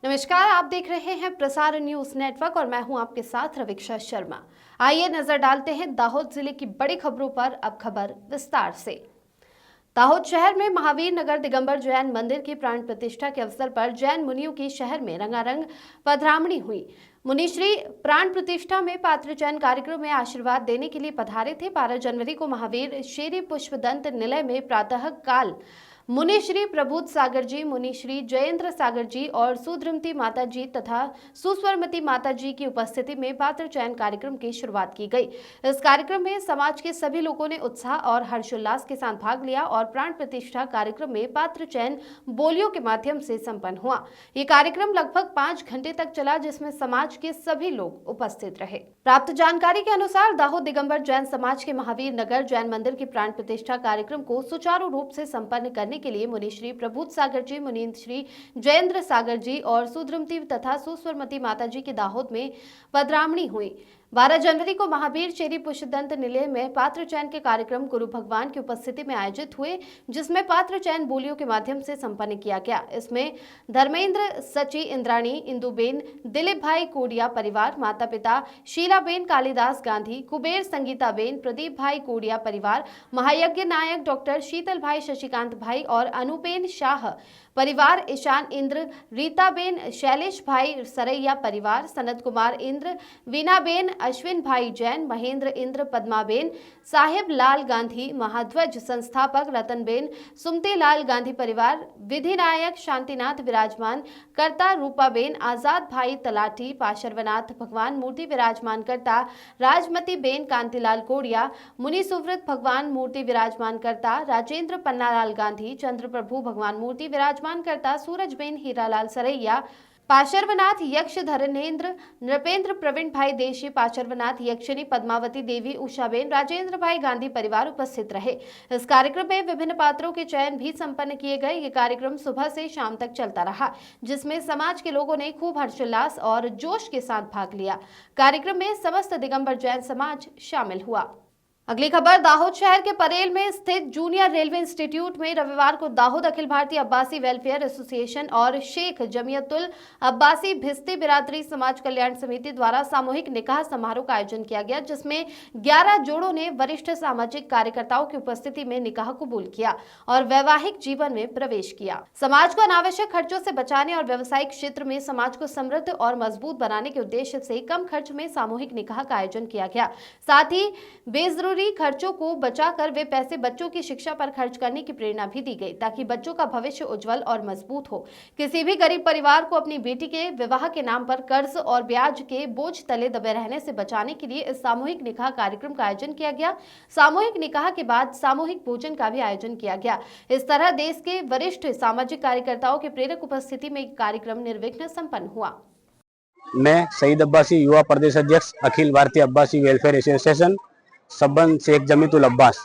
नमस्कार, आप देख रहे हैं प्रसार न्यूज नेटवर्क और मैं हूं आपके साथ रवीक्षा शर्मा। आइए नजर डालते हैं दाहोद जिले की बड़ी खबरों पर। अब खबर विस्तार से। दाहोद शहर में महावीर नगर दिगंबर जैन मंदिर की प्राण प्रतिष्ठा के अवसर पर जैन मुनियों की शहर में रंगारंग पधरामणी हुई। मुनिश्री प्राण प्रतिष्ठा में पात्र जैन कार्यक्रम में आशीर्वाद देने के लिए पधारे थे। 12 जनवरी को महावीर शेरी पुष्पदंत निलय में प्रातः काल मुनि श्री प्रबोध सागर जी, मुनि श्री जयेंद्र सागर जी और सुधृमती माता जी तथा सुस्वरमती माता जी की उपस्थिति में पात्र चयन कार्यक्रम की शुरुआत की गई। इस कार्यक्रम में समाज के सभी लोगों ने उत्साह और हर्षोल्लास के साथ भाग लिया और प्राण प्रतिष्ठा कार्यक्रम में पात्र चयन बोलियों के माध्यम से संपन्न हुआ। ये कार्यक्रम लगभग 5 घंटे तक चला, जिसमें समाज के सभी लोग उपस्थित रहे। प्राप्त जानकारी के अनुसार दाहोद दिगंबर जैन समाज के महावीर नगर जैन मंदिर की प्राण प्रतिष्ठा कार्यक्रम को सुचारू रूप से संपन्न करने के लिए मुनि श्री प्रबोध सागर जी, मुनि श्री जयेंद्र सागर जी और सुधृमती तथा सुस्वरमती माता जी की दाहोद में पधरामणी हुई। 12 जनवरी को महावीर शेरी पुष्पदंत निलय में पात्र चयन के कार्यक्रम गुरु भगवान की उपस्थिति में आयोजित हुए, जिसमें पात्र चयन बोलियों के माध्यम से संपन्न किया गया। इसमें धर्मेंद्र सची इंद्राणी, इंदुबेन, दिलीप भाई कोडिया परिवार, माता पिता शीलाबेन कालिदास गांधी, कुबेर संगीताबेन, प्रदीप भाई कोडिया परिवार, महायज्ञ नायक डॉक्टर शीतल भाई शशिकांत भाई और अनुपेन शाह परिवार, ईशान इंद्र, रीताबेन, शैलेश भाई सरैया परिवार, सनत कुमार इंद्र, वीनाबेन, अश्विन भाई जैन, महेंद्र इंद्र, पद्माबेन, साहेब लाल गांधी, महाध्वज संस्थापक रतनबेन, सुमते लाल गांधी परिवार, विधिनायक शांतिनाथ विराजमान करता, रूपाबेन, आजाद भाई तलाठी, पाशर्वनाथ भगवान मूर्ति विराजमान करता, राजमती बेन कांतिलाल कोडिया, मुनि सुव्रत भगवान मूर्ति विराजमान करता, राजेंद्र पन्नालाल गांधी, चंद्र प्रभु भगवान मूर्ति विराजमान करता, सूरजबेन हीरालाल सरैया, पाशर्वनाथ यक्ष धर्मेंद्र, नृपेंद्र प्रवीण भाई देशी, पाशर्वनाथ यक्षिणी पद्मावती देवी, उषाबेन, राजेंद्र भाई गांधी परिवार उपस्थित रहे। इस कार्यक्रम में विभिन्न पात्रों के चयन भी संपन्न किए गए। ये कार्यक्रम सुबह से शाम तक चलता रहा, जिसमें समाज के लोगों ने खूब हर्षोल्लास और जोश के साथ भाग लिया। कार्यक्रम में समस्त दिगंबर जैन समाज शामिल हुआ। अगली खबर, दाहोद शहर के परेल में स्थित जूनियर रेलवे इंस्टीट्यूट में रविवार को दाहोद अखिल भारतीय अब्बासी वेलफेयर एसोसिएशन और शेख जमियतुल अब्बासी भिस्ती बिरादरी समाज कल्याण समिति द्वारा सामूहिक निकाह समारोह का आयोजन किया गया, जिसमें 11 जोड़ों ने वरिष्ठ सामाजिक कार्यकर्ताओं की उपस्थिति में निकाह कबूल किया और वैवाहिक जीवन में प्रवेश किया। समाज को अनावश्यक खर्चों से बचाने और व्यवसायिक क्षेत्र में समाज को समृद्ध और मजबूत बनाने के उद्देश्य से कम खर्च में सामूहिक निकाह का आयोजन किया गया। साथ ही बेजरूरी खर्चों को बचाकर वे पैसे बच्चों की शिक्षा पर खर्च करने की प्रेरणा भी दी गई, ताकि बच्चों का भविष्य उज्जवल और मजबूत हो। किसी भी गरीब परिवार को अपनी बेटी के विवाह के नाम पर कर्ज और ब्याज के बोझ तले दबे रहने से बचाने के लिए इस सामूहिक निकाह कार्यक्रम का आयोजन किया गया। सामूहिक निकाह के बाद सामूहिक भोजन का भी आयोजन किया गया। इस तरह देश के वरिष्ठ सामाजिक कार्यकर्ताओं के प्रेरक उपस्थिति में कार्यक्रम निर्विघ्न संपन्न हुआ। मैं सईद अब्बासी, युवा प्रदेश अध्यक्ष, अखिल भारतीय अब्बासी वेलफेयर एसोसिएशन सबंध शेख जमीतुल अब्बास,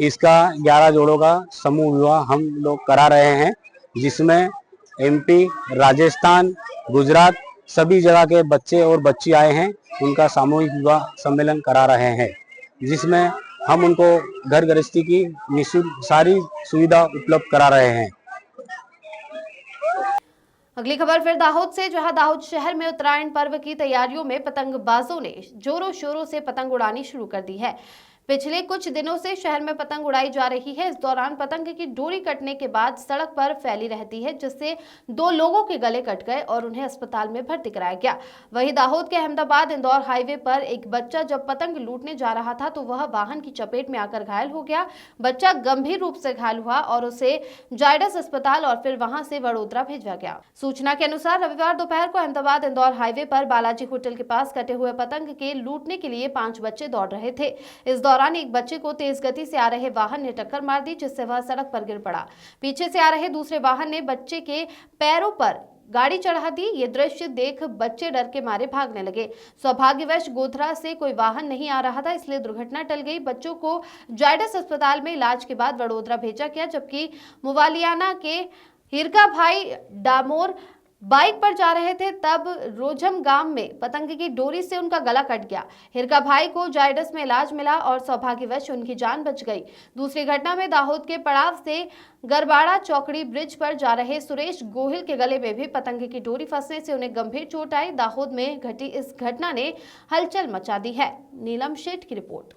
इसका 11 जोड़ों का समूह विवाह हम लोग करा रहे हैं, जिसमें एमपी, राजस्थान, गुजरात सभी जगह के बच्चे और बच्ची आए हैं। उनका सामूहिक विवाह सम्मेलन करा रहे हैं, जिसमें हम उनको घर गृहस्थी की निःशुल्क सारी सुविधा उपलब्ध करा रहे हैं। अगली खबर फिर दाहोद से, जहां दाहोद शहर में उत्तरायण पर्व की तैयारियों में पतंगबाजों ने जोरों शोरों से पतंग उड़ानी शुरू कर दी है। पिछले कुछ दिनों से शहर में पतंग उड़ाई जा रही है। इस दौरान पतंग की डोरी कटने के बाद सड़क पर फैली रहती है, जिससे 2 लोगों के गले कट गए और उन्हें अस्पताल में भर्ती कराया गया। वहीं दाहोद के अहमदाबाद इंदौर हाईवे पर एक बच्चा जब पतंग लूटने जा रहा था तो वह वाहन की चपेट में आकर घायल हो गया। बच्चा गंभीर रूप से घायल हुआ और उसे जायडस अस्पताल और फिर वहां से वडोदरा भेजा गया। सूचना के अनुसार रविवार दोपहर को अहमदाबाद इंदौर हाईवे पर बालाजी होटल के पास कटे हुए पतंग के लूटने के लिए 5 बच्चे दौड़ रहे थे। इस दौरान एक बच्चे को तेज गति से आ रहे वाहन ने टक्कर मार दी, जिससे वह सड़क पर गिर पड़ा। पीछे से आ रहे दूसरे वाहन ने बच्चे के पैरों पर गाड़ी चढ़ा दी। ये दृश्य देख बच्चे डर के मारे भागने लगे। सौभाग्यवश गोधरा से कोई वाहन नहीं आ रहा था, इसलिए दुर्घटना टल गई। बच्चों को जायडस अस्पताल में इलाज के बाद वडोदरा भेजा गया, जबकि मुवालियाना के हिरका भाई डामोर बाइक पर जा रहे थे तब रोजम गांव में पतंग की डोरी से उनका गला कट गया। हिरका भाई को जायडस में इलाज मिला और सौभाग्यवश उनकी जान बच गई। दूसरी घटना में दाहोद के पड़ाव से गरबाड़ा चौकड़ी ब्रिज पर जा रहे सुरेश गोहिल के गले में भी पतंग की डोरी फंसने से उन्हें गंभीर चोट आई। दाहोद में घटी इस घटना ने हलचल मचा दी है। नीलम शेठ की रिपोर्ट।